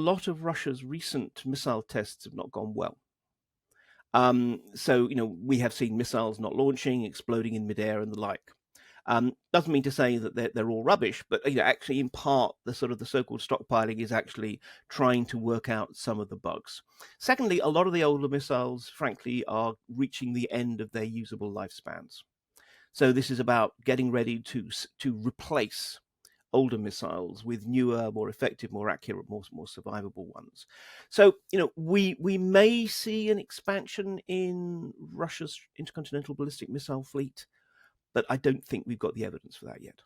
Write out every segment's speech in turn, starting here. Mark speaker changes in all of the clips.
Speaker 1: lot of Russia's recent missile tests have not gone well. So, we have seen missiles not launching, exploding in midair and the like. Doesn't mean to say that they're all rubbish, but actually, in part, the so-called stockpiling is actually trying to work out some of the bugs. Secondly, a lot of the older missiles, frankly, are reaching the end of their usable lifespans. So this is about getting ready to replace older missiles with newer, more effective, more accurate, more survivable ones. So, we may see an expansion in Russia's intercontinental ballistic missile fleet, but I don't think we've got the evidence for that yet.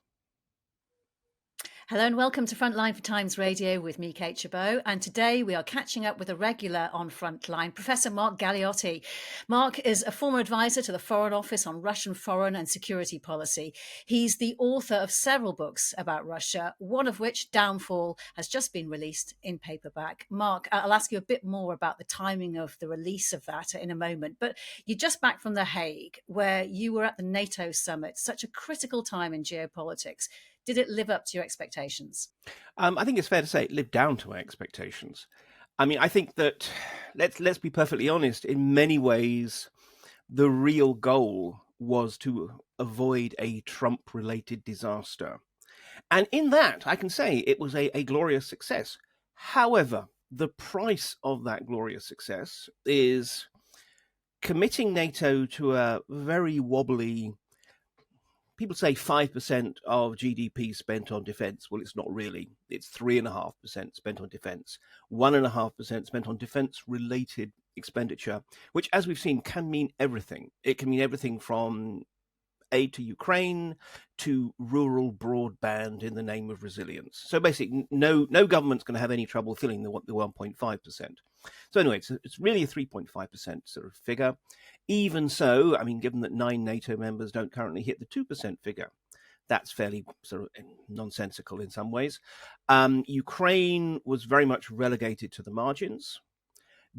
Speaker 2: Hello and welcome to Frontline for Times Radio with me, Kate Chabot. And today we are catching up with a regular on Frontline, Professor Mark Galeotti. Mark is a former advisor to the Foreign Office on Russian foreign and security policy. He's the author of several books about Russia, one of which, Downfall, has just been released in paperback. Mark, I'll ask you a bit more about the timing of the release of that in a moment. But you're just back from The Hague, where you were at the NATO summit, such a critical time in geopolitics. Did it live up to your expectations?
Speaker 1: I think it's fair to say it lived down to my expectations. I mean, I think that let's be perfectly honest. In many ways, the real goal was to avoid a Trump-related disaster, and in that, I can say it was a glorious success. However, the price of that glorious success is committing NATO to a very wobbly. People say 5% of GDP spent on defense. Well, it's not really. It's 3.5% spent on defense, 1.5% spent on defense-related expenditure, which, as we've seen, can mean everything. It can mean everything from aid to Ukraine to rural broadband in the name of resilience. So basically, no government's going to have any trouble filling the 1.5%. So anyway, it's really a 3.5% sort of figure. Even so, I mean, given that 9 NATO members don't currently hit the 2% figure, that's fairly sort of nonsensical in some ways. Ukraine was very much relegated to the margins,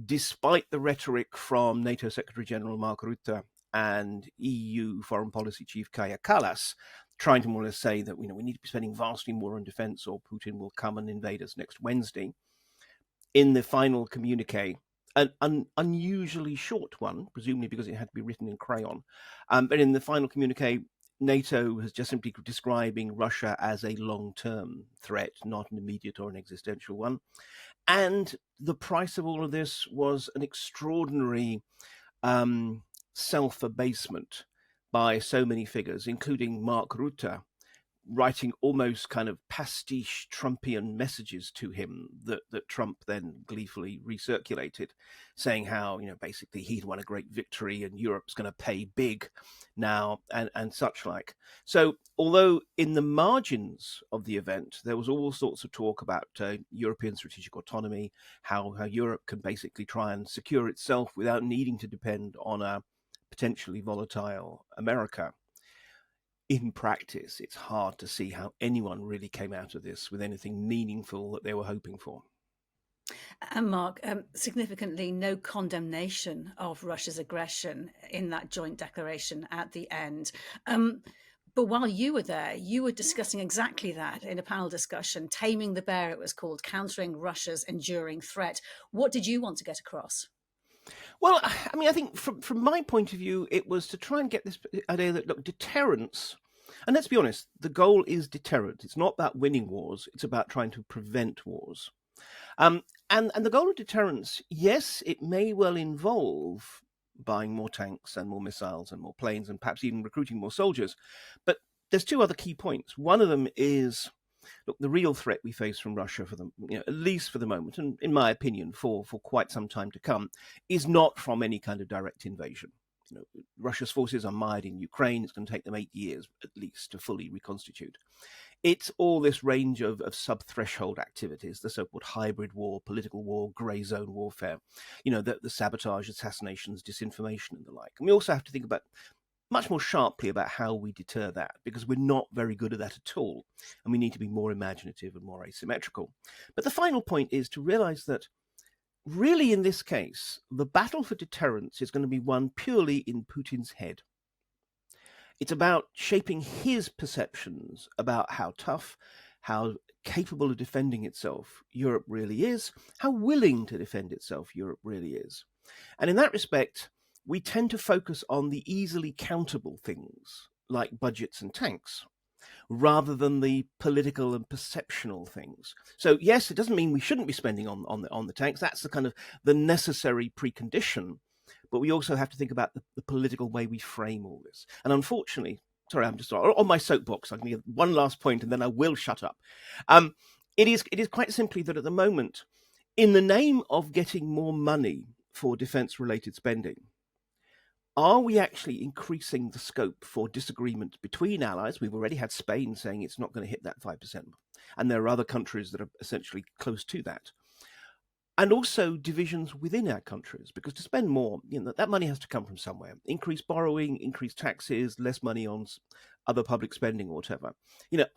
Speaker 1: despite the rhetoric from NATO Secretary General Mark Rutte and EU Foreign Policy Chief Kaja Kallas, trying to more or less say that we need to be spending vastly more on defense or Putin will come and invade us next Wednesday. In the final communique, an unusually short one, presumably because it had to be written in crayon, but in the final communique, NATO has just simply describing Russia as a long-term threat, not an immediate or an existential one. And the price of all of this was an extraordinary self-abasement by so many figures, including Mark Rutte, writing almost kind of pastiche Trumpian messages to him that Trump then gleefully recirculated, saying how, basically he'd won a great victory and Europe's going to pay big now and such like. So although in the margins of the event, there was all sorts of talk about European strategic autonomy, how Europe can basically try and secure itself without needing to depend on a potentially volatile America. In practice, it's hard to see how anyone really came out of this with anything meaningful that they were hoping for.
Speaker 2: And Mark, significantly, no condemnation of Russia's aggression in that joint declaration at the end. But while you were there, you were discussing exactly that in a panel discussion, Taming the Bear, it was called, countering Russia's enduring threat. What did you want to get across?
Speaker 1: Well, I mean, I think from my point of view, it was to try and get this idea that, look, deterrence, and let's be honest, the goal is deterrent. It's not about winning wars. It's about trying to prevent wars. And the goal of deterrence, yes, it may well involve buying more tanks and more missiles and more planes and perhaps even recruiting more soldiers. But there's 2 other key points. One of them is, look, the real threat we face from Russia for them, at least for the moment, and in my opinion, for quite some time to come, is not from any kind of direct invasion. Russia's forces are mired in Ukraine. It's going to take them 8 years at least to fully reconstitute. It's all this range of sub-threshold activities, the so-called hybrid war, political war, grey zone warfare, the sabotage, assassinations, disinformation and the like. And we also have to think about much more sharply about how we deter that, because we're not very good at that at all, and we need to be more imaginative and more asymmetrical. But the final point is to realize that really in this case, the battle for deterrence is going to be won purely in Putin's head. It's about shaping his perceptions about how tough, how capable of defending itself Europe really is, how willing to defend itself Europe really is. And in that respect, we tend to focus on the easily countable things like budgets and tanks, rather than the political and perceptional things. So yes, it doesn't mean we shouldn't be spending on the tanks. That's the kind of the necessary precondition. But we also have to think about the political way we frame all this. And unfortunately, sorry, I'm just on my soapbox. I'm going to give one last point, and then I will shut up. It is quite simply that at the moment, in the name of getting more money for defence-related spending, are we actually increasing the scope for disagreement between allies? We've already had Spain saying it's not going to hit that 5%. And there are other countries that are essentially close to that. And also divisions within our countries, because to spend more, that money has to come from somewhere. Increased borrowing, increased taxes, less money on other public spending or whatever.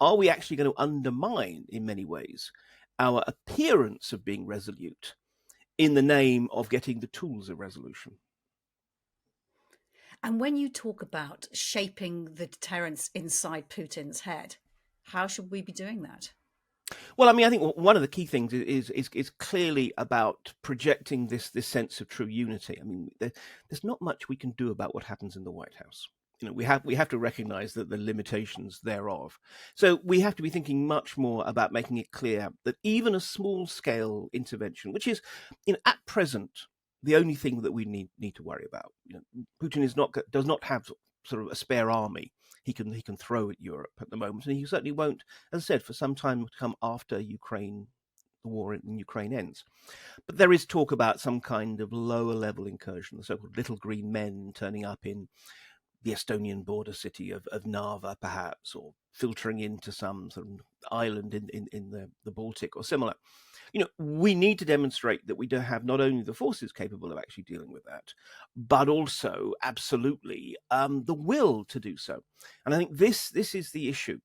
Speaker 1: Are we actually going to undermine, in many ways, our appearance of being resolute in the name of getting the tools of resolution?
Speaker 2: And when you talk about shaping the deterrence inside Putin's head, how should we be doing that?
Speaker 1: Well, I mean, I think one of the key things is clearly about projecting this sense of true unity. I mean, there's not much we can do about what happens in the White House. We have to recognize that the limitations thereof. So we have to be thinking much more about making it clear that even a small scale intervention, which is, at present, the only thing that we need to worry about. Putin does not have sort of a spare army he can throw at Europe at the moment, and he certainly won't, as I said, for some time to come after the war in Ukraine ends. But there is talk about some kind of lower level incursion, the so-called little green men turning up in the Estonian border city of Narva, perhaps, or filtering into some sort of island in the Baltic or similar. We need to demonstrate that we do have not only the forces capable of actually dealing with that, but also absolutely the will to do so. And I think this is the issue.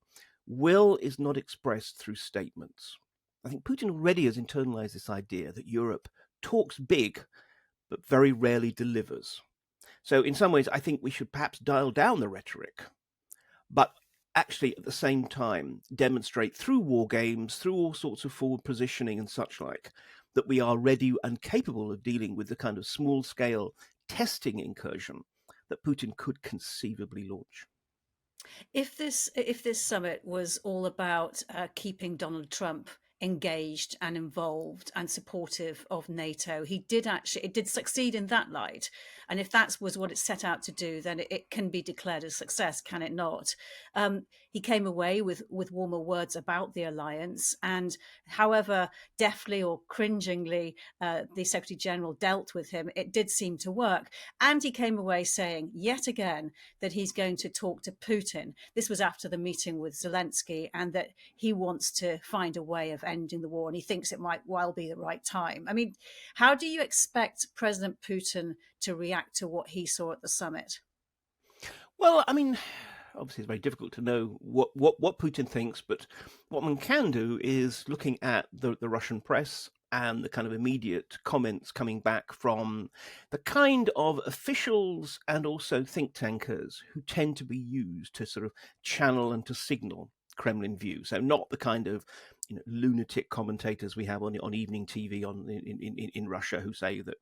Speaker 1: Will is not expressed through statements. I think Putin already has internalized this idea that Europe talks big, but very rarely delivers. So in some ways, I think we should perhaps dial down the rhetoric, but actually at the same time demonstrate through war games, through all sorts of forward positioning and such like, that we are ready and capable of dealing with the kind of small scale testing incursion that Putin could conceivably launch.
Speaker 2: If this summit was all about keeping Donald Trump engaged and involved and supportive of NATO, it did succeed in that light. And if that was what it set out to do, then it can be declared a success, can it not? He came away with warmer words about the alliance, and however deftly or cringingly the Secretary General dealt with him, it did seem to work. And he came away saying yet again that he's going to talk to Putin. This was after the meeting with Zelensky, and that he wants to find a way of ending the war, and he thinks it might well be the right time. I mean, how do you expect President Putin to react to what he saw at the summit?
Speaker 1: Well, I mean, obviously it's very difficult to know what Putin thinks, but what one can do is looking at the Russian press and the kind of immediate comments coming back from the kind of officials and also think tankers who tend to be used to sort of channel and to signal Kremlin view. So not the kind of lunatic commentators we have on evening TV in Russia who say that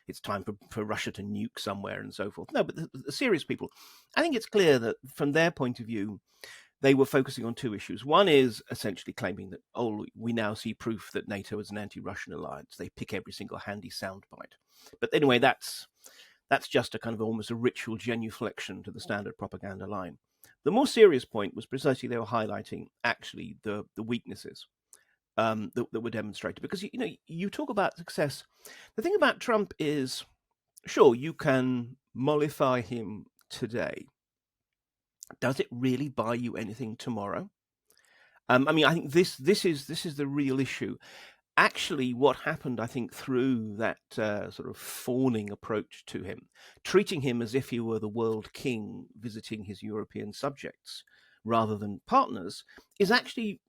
Speaker 1: it's time for Russia to nuke somewhere and so forth. No, but the serious people, I think it's clear that from their point of view, they were focusing on two issues. One is essentially claiming that, we now see proof that NATO is an anti-Russian alliance. They pick every single handy soundbite. But anyway, that's just a kind of almost a ritual genuflection to the standard propaganda line. The more serious point was precisely they were highlighting actually the weaknesses that were demonstrated. Because, you talk about success. The thing about Trump is, sure, you can mollify him today. Does it really buy you anything tomorrow? I mean, I think this is the real issue. Actually, what happened, I think, through that sort of fawning approach to him, treating him as if he were the world king visiting his European subjects rather than partners, is actually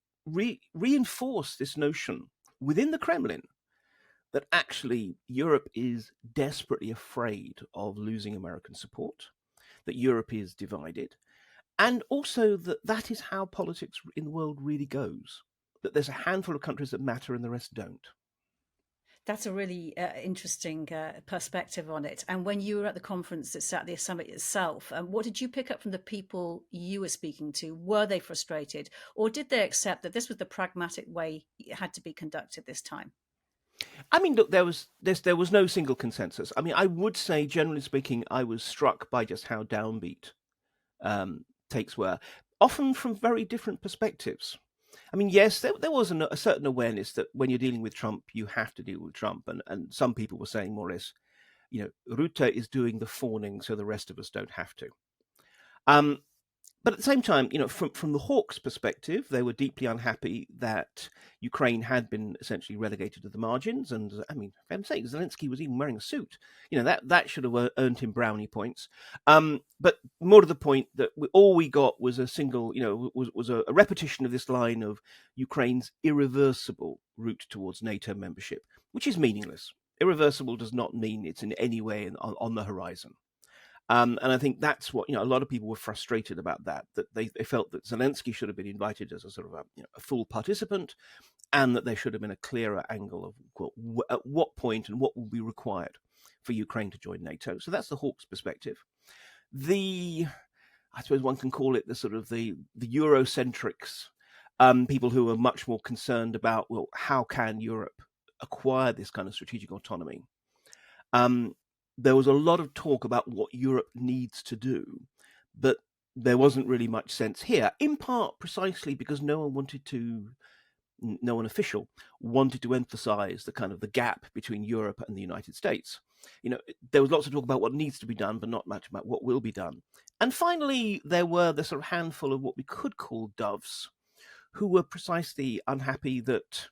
Speaker 1: reinforce this notion within the Kremlin that actually Europe is desperately afraid of losing American support, that Europe is divided. and also that is how politics in the world really goes. That there's a handful of countries that matter and the rest don't.
Speaker 2: That's a really interesting perspective on it. And when you were at the conference that's at the summit itself, what did you pick up from the people you were speaking to? Were they frustrated, or did they accept that this was the pragmatic way it had to be conducted this time?
Speaker 1: I mean, look, there was no single consensus. I mean, I would say, generally speaking, I was struck by just how downbeat takes were, often from very different perspectives. I mean, yes, there was a certain awareness that when you're dealing with Trump, you have to deal with Trump, and some people were saying more or less, Rutte is doing the fawning, so the rest of us don't have to. Um, but at the same time, from the Hawks' perspective, they were deeply unhappy that Ukraine had been essentially relegated to the margins. And I mean, for heaven's sake, Zelensky was even wearing a suit. That should have earned him brownie points. But more to the point, that all we got was a single, was a repetition of this line of Ukraine's irreversible route towards NATO membership, which is meaningless. Irreversible does not mean it's in any way on the horizon. And I think that's what, a lot of people were frustrated about, that they felt that Zelensky should have been invited as a sort of a full participant, and that there should have been a clearer angle of at what point and what will be required for Ukraine to join NATO. So that's the Hawks' perspective. I suppose one can call it the sort of the Eurocentrics, people who are much more concerned about, well, how can Europe acquire this kind of strategic autonomy? There was a lot of talk about what Europe needs to do, but there wasn't really much sense here, in part precisely because no one official wanted to emphasize the kind of the gap between Europe and the United States. There was lots of talk about what needs to be done, but not much about what will be done. And finally, there were the sort of handful of what we could call doves, who were precisely unhappy that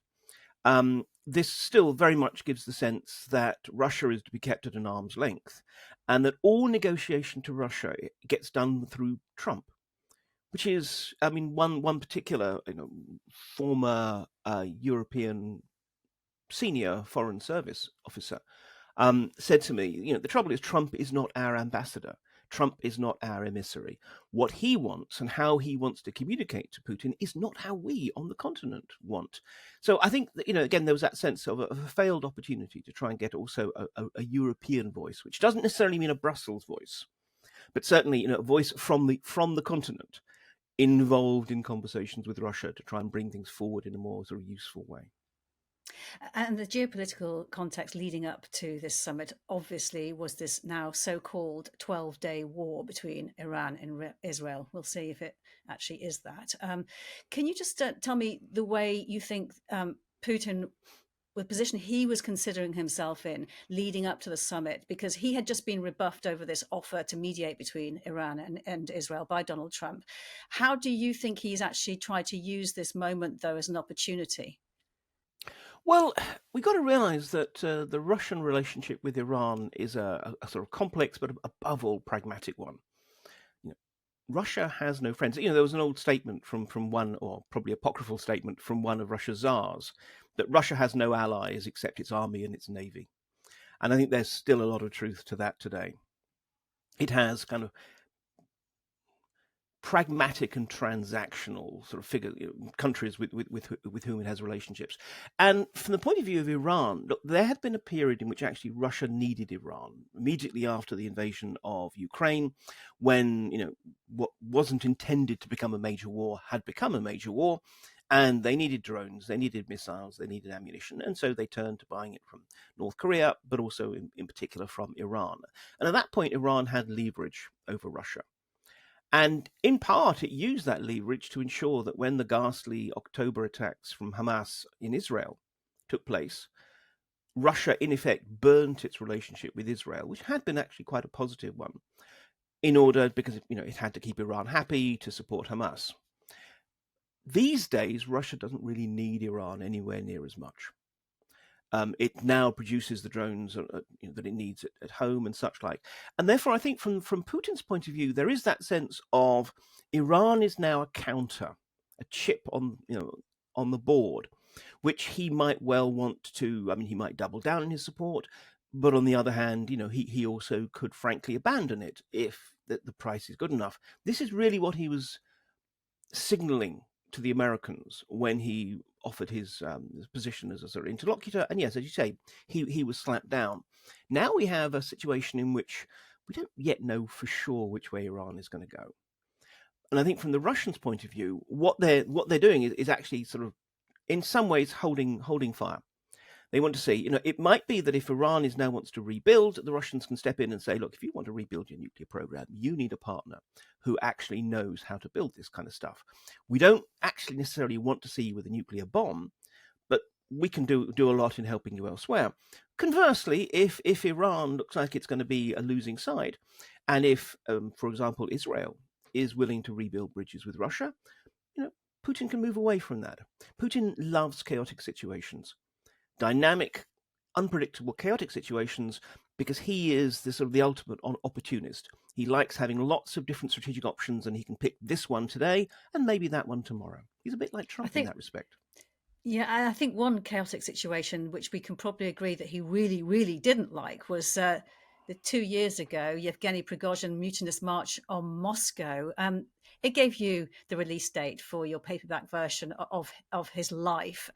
Speaker 1: this still very much gives the sense that Russia is to be kept at an arm's length, and that all negotiation to Russia gets done through Trump, which is, I mean, one particular former European senior foreign service officer said to me, the trouble is Trump is not our ambassador. Trump is not our emissary. What he wants and how he wants to communicate to Putin is not how we on the continent want. So I think that, again, there was that sense of a failed opportunity to try and get also a European voice, which doesn't necessarily mean a Brussels voice, but certainly a voice from the continent involved in conversations with Russia to try and bring things forward in a more sort of useful way.
Speaker 2: And the geopolitical context leading up to this summit obviously was this now so-called 12-day war between Iran and Israel. We'll see if it actually is that. Can you just tell me the way you think Putin, the position he was considering himself in leading up to the summit, because he had just been rebuffed over this offer to mediate between Iran and Israel by Donald Trump. How do you think he's actually tried to use this moment, though, as an opportunity?
Speaker 1: Well, we got to realize that the Russian relationship with Iran is a sort of complex, but above all pragmatic one. Russia has no friends. There was an old statement from one, or probably apocryphal statement from one of Russia's czars, that Russia has no allies except its army and its navy. And I think there's still a lot of truth to that today. It has kind of pragmatic and transactional sort of figure, countries with whom it has relationships. And from the point of view of Iran, look, there had been a period in which actually Russia needed Iran immediately after the invasion of Ukraine, when what wasn't intended to become a major war had become a major war, and they needed drones, they needed missiles, they needed ammunition, and so they turned to buying it from North Korea, but also in particular from Iran. And at that point, Iran had leverage over Russia. And in part, it used that leverage to ensure that when the ghastly October attacks from Hamas in Israel took place, Russia, in effect, burnt its relationship with Israel, which had been actually quite a positive one, because it had to keep Iran happy to support Hamas. These days, Russia doesn't really need Iran anywhere near as much. It now produces the drones that it needs at home and such like. And therefore, I think from Putin's point of view, there is that sense of Iran is now a counter, a chip on the board, which he might well want to. I mean, he might double down in his support, but on the other hand, he also could frankly abandon it if that the price is good enough. This is really what he was signaling to the Americans when he offered his position as a sort of interlocutor. And yes, as you say, he was slapped down. Now we have a situation in which we don't yet know for sure which way Iran is going to go. And I think from the Russians' point of view, what they're doing is actually sort of in some ways holding fire. They want to see, it might be that if Iran now wants to rebuild, the Russians can step in and say, look, if you want to rebuild your nuclear program, you need a partner who actually knows how to build this kind of stuff. We don't actually necessarily want to see you with a nuclear bomb, but we can do a lot in helping you elsewhere. Conversely, if Iran looks like it's going to be a losing side, and if, for example, Israel is willing to rebuild bridges with Russia, Putin can move away from that. Putin loves chaotic situations. Dynamic, unpredictable, chaotic situations, because he is the ultimate opportunist. He likes having lots of different strategic options, and he can pick this one today and maybe that one tomorrow. He's a bit like Trump in that respect.
Speaker 2: Yeah, I think one chaotic situation, which we can probably agree that he really, really didn't like, was the 2 years ago, Yevgeny Prigozhin mutinous march on Moscow. It gave you the release date for your paperback version of his life.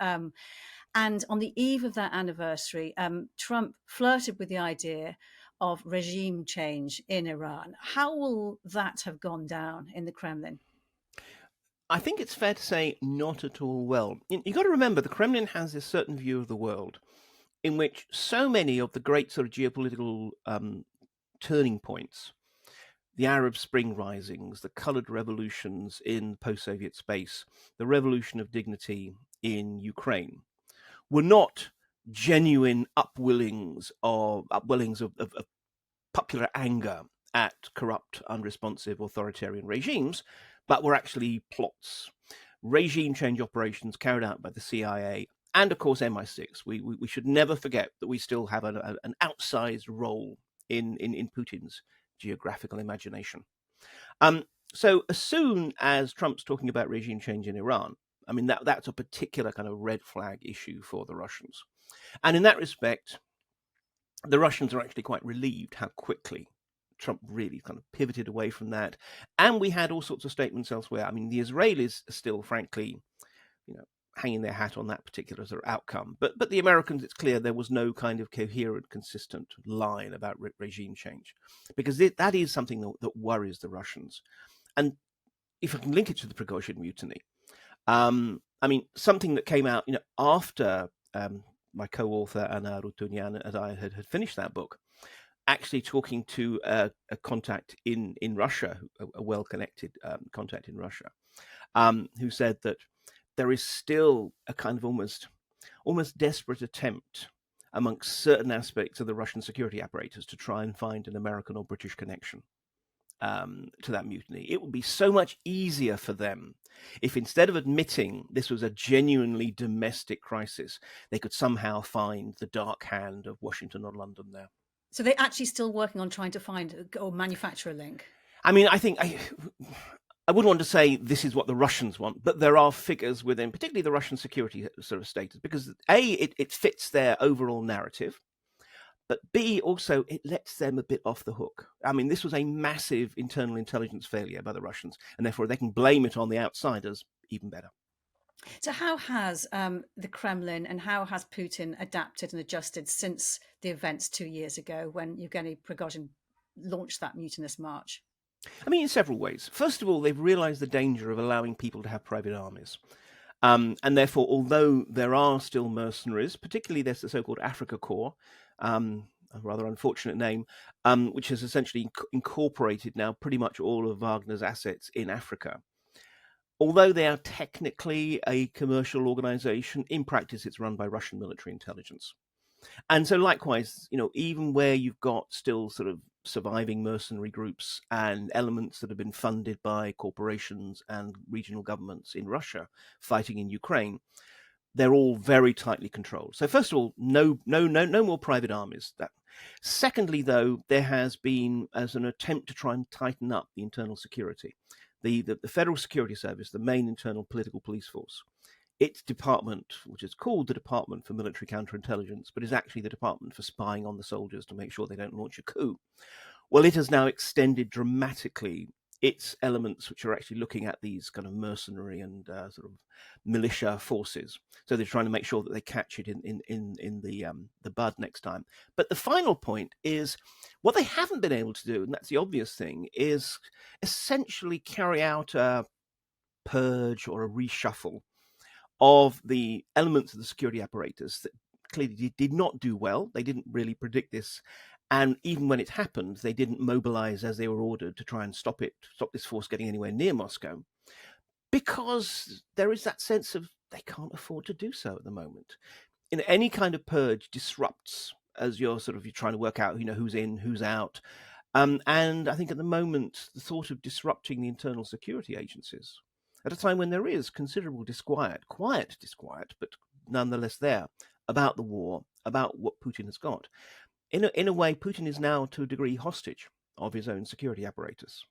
Speaker 2: And on the eve of that anniversary, Trump flirted with the idea of regime change in Iran. How will that have gone down in the Kremlin?
Speaker 1: I think it's fair to say not at all well. You've got to remember, the Kremlin has this certain view of the world in which so many of the great sort of geopolitical turning points, the Arab Spring risings, the colored revolutions in post-Soviet space, the revolution of dignity in Ukraine, were not genuine upwellings of popular anger at corrupt, unresponsive authoritarian regimes, but were actually plots, regime change operations carried out by the CIA and, of course, MI6. We should never forget that we still have an outsized role in Putin's geographical imagination. So as soon as Trump's talking about regime change in Iran, I mean, that's a particular kind of red flag issue for the Russians. And in that respect, the Russians are actually quite relieved how quickly Trump really kind of pivoted away from that. And we had all sorts of statements elsewhere. I mean, the Israelis are still, frankly, hanging their hat on that particular sort of outcome. But the Americans, it's clear there was no kind of coherent, consistent line about regime change, because that is something that worries the Russians. And if I can link it to the Prigozhin mutiny, I mean, something that came out, after my co-author Anna Rutunyan and I had finished that book, actually talking to a contact in Russia, a well-connected contact in Russia, who said that there is still a kind of almost desperate attempt amongst certain aspects of the Russian security apparatus to try and find an American or British connection to that mutiny. It would be so much easier for them if, instead of admitting this was a genuinely domestic crisis, they could somehow find the dark hand of Washington or London there.
Speaker 2: So they're actually still working on trying to find or manufacture a link?
Speaker 1: I mean, I think I wouldn't want to say this is what the Russians want, but there are figures within, particularly the Russian security sort of status, because A, it fits their overall narrative, but B, also it lets them a bit off the hook. I mean, this was a massive internal intelligence failure by the Russians, and therefore they can blame it on the outsiders even better.
Speaker 2: So how has the Kremlin and how has Putin adapted and adjusted since the events 2 years ago when Yevgeny Prigozhin launched that mutinous march?
Speaker 1: I mean, in several ways. First of all, they've realized the danger of allowing people to have private armies. And therefore, although there are still mercenaries, particularly there's the so-called Africa Corps, a rather unfortunate name, which has essentially incorporated now pretty much all of Wagner's assets in Africa. Although they are technically a commercial organization, in practice it's run by Russian military intelligence. And so likewise, even where you've got still sort of surviving mercenary groups and elements that have been funded by corporations and regional governments in Russia fighting in Ukraine, they're all very tightly controlled. So first of all, no more private armies. Secondly, though, there has been as an attempt to try and tighten up the internal security. The Federal Security Service, the main internal political police force, its department, which is called the Department for Military Counterintelligence, but is actually the Department for Spying on the Soldiers to make sure they don't launch a coup, Well, it has now extended dramatically its elements, which are actually looking at these kind of mercenary and sort of militia forces. So they're trying to make sure that they catch it in the bud next time. But the final point is what they haven't been able to do, and that's the obvious thing, is essentially carry out a purge or a reshuffle of the elements of the security apparatus that clearly did not do well. They didn't really predict this. And even when it happened, they didn't mobilize as they were ordered to try and stop this force getting anywhere near Moscow, because there is that sense of they can't afford to do so at the moment. In any kind of purge disrupts as you're trying to work out, who's in, who's out. And I think at the moment, the thought of disrupting the internal security agencies at a time when there is considerable quiet disquiet, but nonetheless there, about the war, about what Putin has got. In a way, Putin is now, to a degree, hostage of his own security apparatus.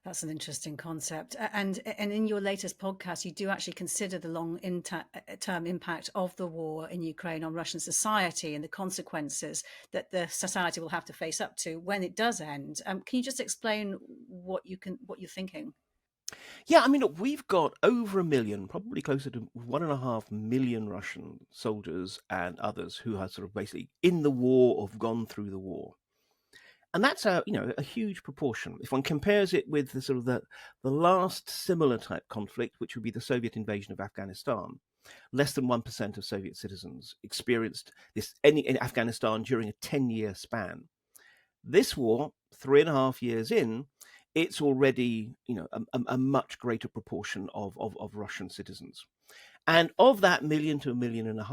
Speaker 2: That's an interesting concept. And in your latest podcast, you do actually consider the long-term impact of the war in Ukraine on Russian society and the consequences that the society will have to face up to when it does end. Can you just explain what you're thinking?
Speaker 1: Yeah, I mean, look, we've got over 1 million, probably closer to 1.5 million Russian soldiers and others who are sort of basically in the war or have gone through the war. And that's a huge proportion. If one compares it with the last similar type conflict, which would be the Soviet invasion of Afghanistan, less than 1% of Soviet citizens experienced this in Afghanistan during a 10-year span. This war, 3.5 years in, it's already a much greater proportion of Russian citizens. And of that 1 million to 1.5 million,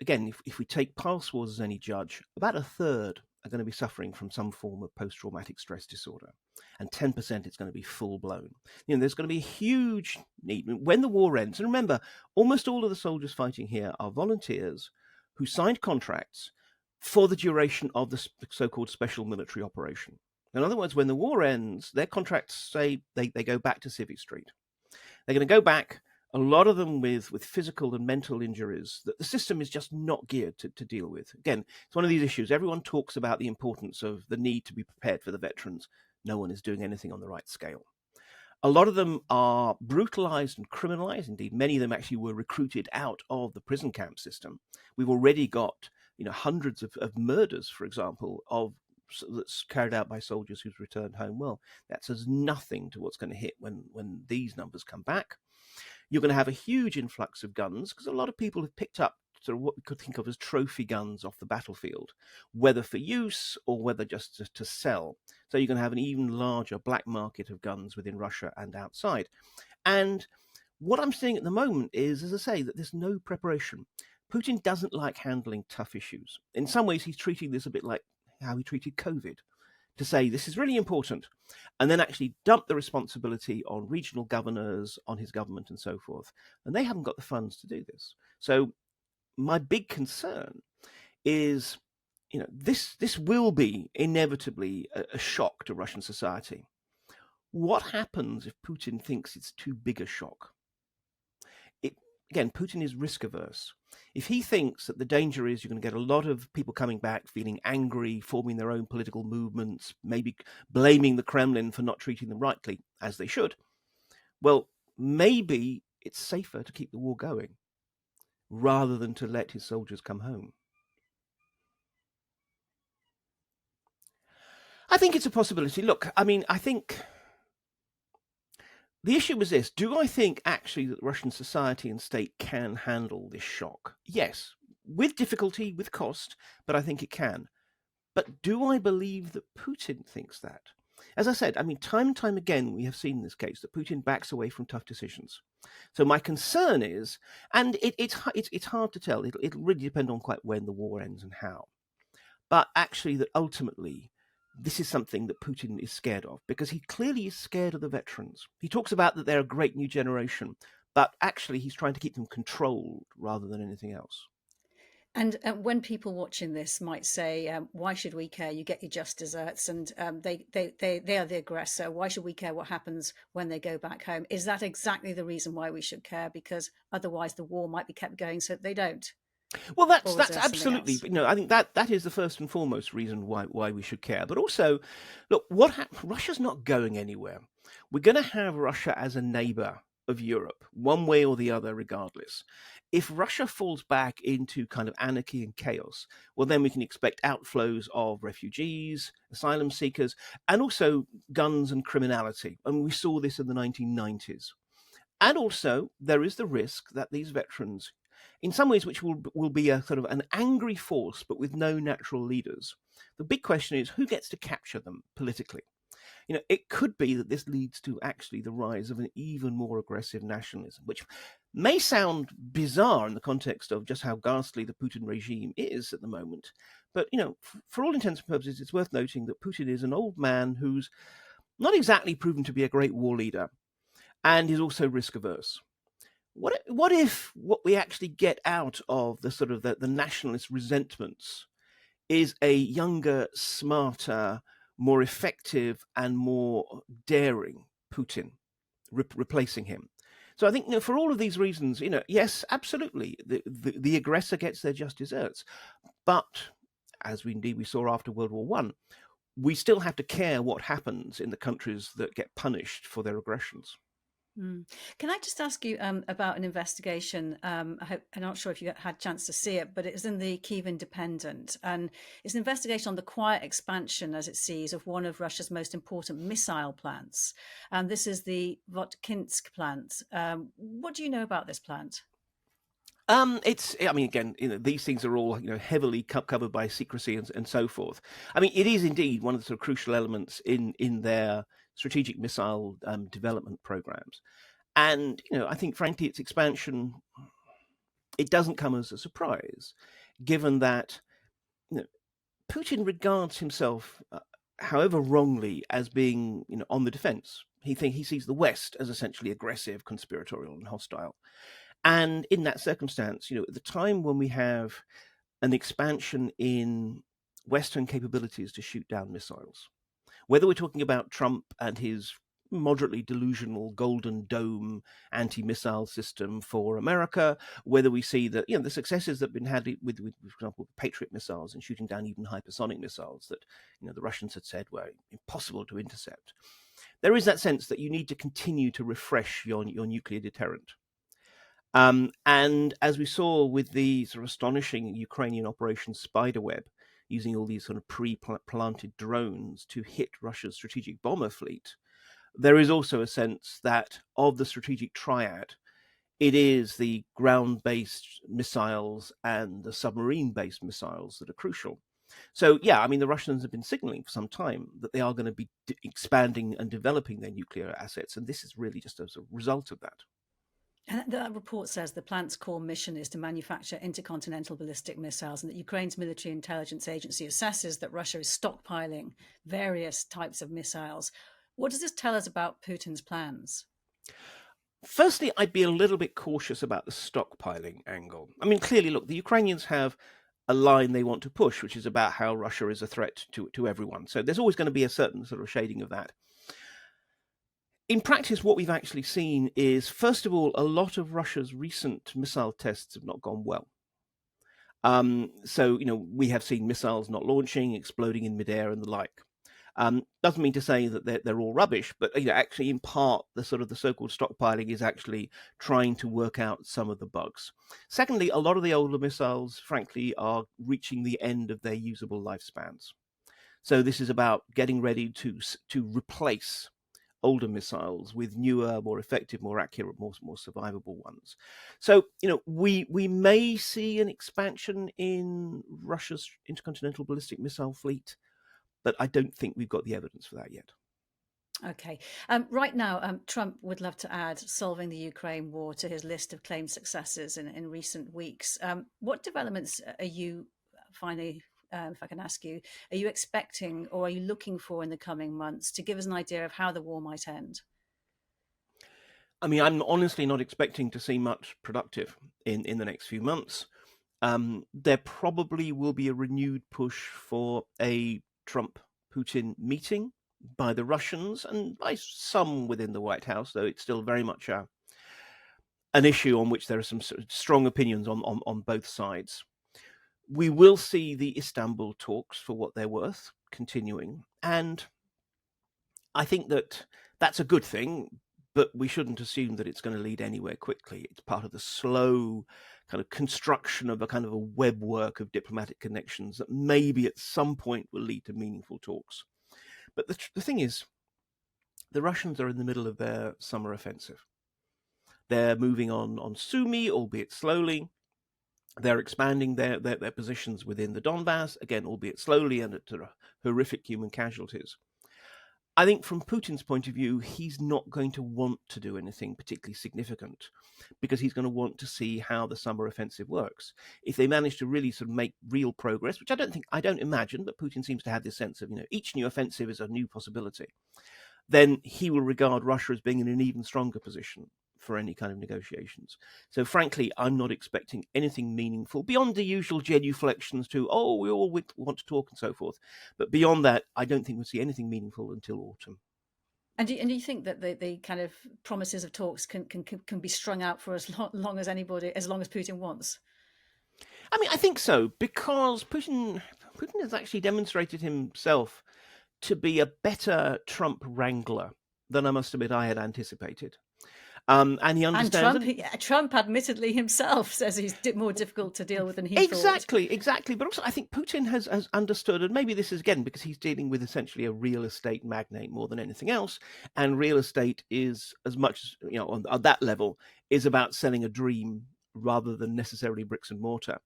Speaker 1: again, if we take past wars as any judge, about a third are going to be suffering from some form of post-traumatic stress disorder, and 10% is going to be full-blown. There's going to be a huge need when the war ends. And remember, almost all of the soldiers fighting here are volunteers who signed contracts for the duration of the so-called special military operation. In other words, when the war ends, their contracts say they go back to Civvy Street. They're going to go back, a lot of them with physical and mental injuries that the system is just not geared to deal with. Again, it's one of these issues. Everyone talks about the importance of the need to be prepared for the veterans. No one is doing anything on the right scale. A lot of them are brutalized and criminalized. Indeed, many of them actually were recruited out of the prison camp system. We've already got hundreds of murders, for example, that's carried out by soldiers who've returned home. Well, that says nothing to what's going to hit when these numbers come back. You're going to have a huge influx of guns because a lot of people have picked up sort of what we could think of as trophy guns off the battlefield, whether for use or whether just to sell. So you're going to have an even larger black market of guns within Russia and outside. And what I'm seeing at the moment is, as I say, that there's no preparation. Putin doesn't like handling tough issues. In some ways, he's treating this a bit like how he treated COVID, to say this is really important, and then actually dump the responsibility on regional governors, on his government, and so forth. And they haven't got the funds to do this. So my big concern is, this will be inevitably a shock to Russian society. What happens if Putin thinks it's too big a shock? Again, Putin is risk averse. If he thinks that the danger is you're going to get a lot of people coming back feeling angry, forming their own political movements, maybe blaming the Kremlin for not treating them rightly, as they should, well, maybe it's safer to keep the war going rather than to let his soldiers come home. I think it's a possibility. Look, I mean, I think the issue was this. Do I think actually that Russian society and state can handle this shock? Yes, with difficulty, with cost, but I think it can. But do I believe that Putin thinks that? As I said, I mean, time and time again, we have seen in this case that Putin backs away from tough decisions. So my concern is, and it's hard to tell. It'll really depend on quite when the war ends and how. But actually that ultimately, this is something that Putin is scared of, because he clearly is scared of the veterans. He talks about that they're a great new generation, but actually he's trying to keep them controlled rather than anything else.
Speaker 2: And when people watching this might say, why should we care? You get your just desserts, and they are the aggressor. Why should we care what happens when they go back home? Is that exactly the reason why we should care? Because otherwise the war might be kept going so that they don't.
Speaker 1: Well,
Speaker 2: or is
Speaker 1: that's
Speaker 2: there something
Speaker 1: absolutely.
Speaker 2: else?
Speaker 1: But I think that is the first and foremost reason why we should care. But also, look, Russia's not going anywhere. We're going to have Russia as a neighbor of Europe, one way or the other, regardless. If Russia falls back into kind of anarchy and chaos, well, then we can expect outflows of refugees, asylum seekers, and also guns and criminality. And we saw this in the 1990s. And also, there is the risk that these veterans, in some ways, which will be a sort of an angry force, but with no natural leaders. The big question is who gets to capture them politically. It could be that this leads to actually the rise of an even more aggressive nationalism, which may sound bizarre in the context of just how ghastly the Putin regime is at the moment. But for all intents and purposes, it's worth noting that Putin is an old man who's not exactly proven to be a great war leader, and is also risk averse. What if what we actually get out of the sort of the nationalist resentments is a younger, smarter, more effective, and more daring Putin replacing him? So I think for all of these reasons, yes, absolutely, the aggressor gets their just desserts, but as we saw after World War One, we still have to care what happens in the countries that get punished for their aggressions.
Speaker 2: Mm. Can I just ask you about an investigation? I'm not sure if you had a chance to see it, but it was in the Kiev Independent, and it's an investigation on the quiet expansion, as it sees, of one of Russia's most important missile plants. And this is the Votkinsk plant. What do you know about this plant?
Speaker 1: I mean, again, these things are all, heavily covered by secrecy and so forth. I mean, it is indeed one of the sort of crucial elements in their strategic missile development programs. And, I think, frankly, its expansion, it doesn't come as a surprise, given that, you know, Putin regards himself, however wrongly, as being, on the defense. He sees the West as essentially aggressive, conspiratorial, and hostile. And in that circumstance, at the time when we have an expansion in Western capabilities to shoot down missiles, whether we're talking about Trump and his moderately delusional Golden Dome anti-missile system for America, whether we see that the successes that have been had with for example, Patriot missiles and shooting down even hypersonic missiles that the Russians had said were impossible to intercept. There is that sense that you need to continue to refresh your nuclear deterrent. And as we saw with the sort of astonishing Ukrainian Operation Spiderweb, using all these sort of pre-planted drones to hit Russia's strategic bomber fleet, there is also a sense that of the strategic triad, it is the ground-based missiles and the submarine-based missiles that are crucial. So, yeah, I mean, the Russians have been signaling for some time that they are going to be expanding and developing their nuclear assets, and this is really just as a result of that.
Speaker 2: And that report says the plant's core mission is to manufacture intercontinental ballistic missiles, and that Ukraine's military intelligence agency assesses that Russia is stockpiling various types of missiles. What does this tell us about Putin's plans?
Speaker 1: Firstly, I'd be a little bit cautious about the stockpiling angle. I mean, clearly, look, the Ukrainians have a line they want to push, which is about how Russia is a threat to everyone. So there's always going to be a certain sort of shading of that. In practice, what we've actually seen is, first of all, a lot of Russia's recent missile tests have not gone well. So, we have seen missiles not launching, exploding in midair, and the like. Doesn't mean to say that they're all rubbish, but actually, in part, the so-called stockpiling is actually trying to work out some of the bugs. Secondly, a lot of the older missiles, frankly, are reaching the end of their usable lifespans. So this is about getting ready to replace older missiles with newer, more effective, more accurate, more survivable ones. So we may see an expansion in Russia's intercontinental ballistic missile fleet, but I don't think we've got the evidence for that yet.
Speaker 2: Okay. Right now, Trump would love to add solving the Ukraine war to his list of claimed successes in recent weeks. What developments are you finally, if I can ask you, are you expecting or are you looking for in the coming months to give us an idea of how the war might end?
Speaker 1: I mean, I'm honestly not expecting to see much productive in the next few months. There probably will be a renewed push for a Trump-Putin meeting by the Russians and by some within the White House, though it's still very much an issue on which there are some sort of strong opinions on both sides. We will see the Istanbul talks, for what they're worth, continuing. And I think that that's a good thing, but we shouldn't assume that it's going to lead anywhere quickly. It's part of the slow kind of construction of a kind of a web work of diplomatic connections that maybe at some point will lead to meaningful talks. But the thing is, the Russians are in the middle of their summer offensive. They're moving on Sumy, albeit slowly. They're expanding their positions within the Donbass, again, albeit slowly and at horrific human casualties. I think from Putin's point of view, he's not going to want to do anything particularly significant because he's going to want to see how the summer offensive works. If they manage to really sort of make real progress, which I don't imagine, but Putin seems to have this sense of, each new offensive is a new possibility, then he will regard Russia as being in an even stronger position for any kind of negotiations. So frankly, I'm not expecting anything meaningful beyond the usual genuflections to, oh, we all want to talk and so forth. But beyond that, I don't think we'll see anything meaningful until autumn.
Speaker 2: And do you think that the kind of promises of talks can be strung out for as long as Putin wants?
Speaker 1: I mean, I think so, because Putin has actually demonstrated himself to be a better Trump wrangler than I must admit I had anticipated. And he understands.
Speaker 2: And Trump admittedly himself says he's more difficult to deal with than he
Speaker 1: thought.
Speaker 2: Exactly.
Speaker 1: But also I think Putin has understood, and maybe this is again because he's dealing with essentially a real estate magnate more than anything else, and real estate is as much as, on that level, is about selling a dream rather than necessarily bricks and mortar.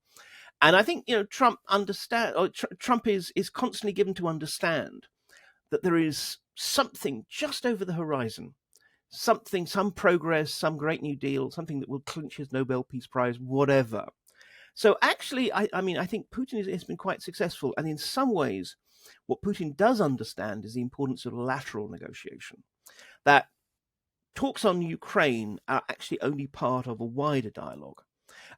Speaker 1: And I think Trump Trump is constantly given to understand that there is something just over the horizon. Some progress, some great new deal, something that will clinch his Nobel Peace Prize, whatever. So actually, I think Putin has been quite successful. And in some ways, what Putin does understand is the importance of lateral negotiation. That talks on Ukraine are actually only part of a wider dialogue.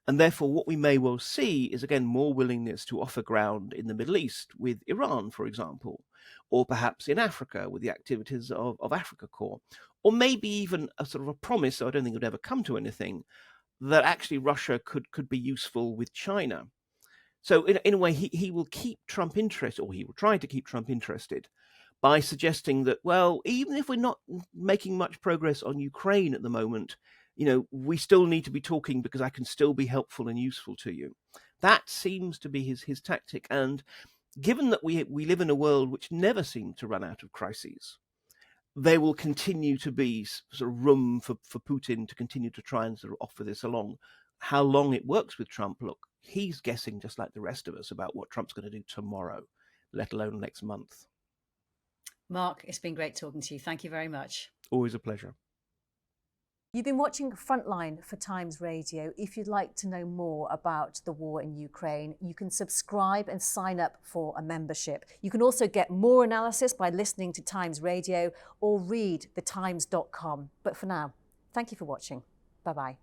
Speaker 1: And therefore, what we may well see is, again, more willingness to offer ground in the Middle East with Iran, for example, or perhaps in Africa with the activities of Africa Corps, or maybe even a sort of a promise, so I don't think it would ever come to anything, that actually Russia could be useful with China. So in a way, he will keep Trump interested, or he will try to keep Trump interested, by suggesting that, well, even if we're not making much progress on Ukraine at the moment, we still need to be talking because I can still be helpful and useful to you. That seems to be his tactic. And given that we live in a world which never seemed to run out of crises, there will continue to be sort of room for Putin to continue to try and sort of offer this along. How long it works with Trump, look, he's guessing just like the rest of us about what Trump's going to do tomorrow, let alone next month.
Speaker 2: Mark, it's been great talking to you. Thank you very much.
Speaker 1: Always a pleasure.
Speaker 2: You've been watching Frontline for Times Radio. If you'd like to know more about the war in Ukraine, you can subscribe and sign up for a membership. You can also get more analysis by listening to Times Radio or read thetimes.com. But for now, thank you for watching. Bye-bye.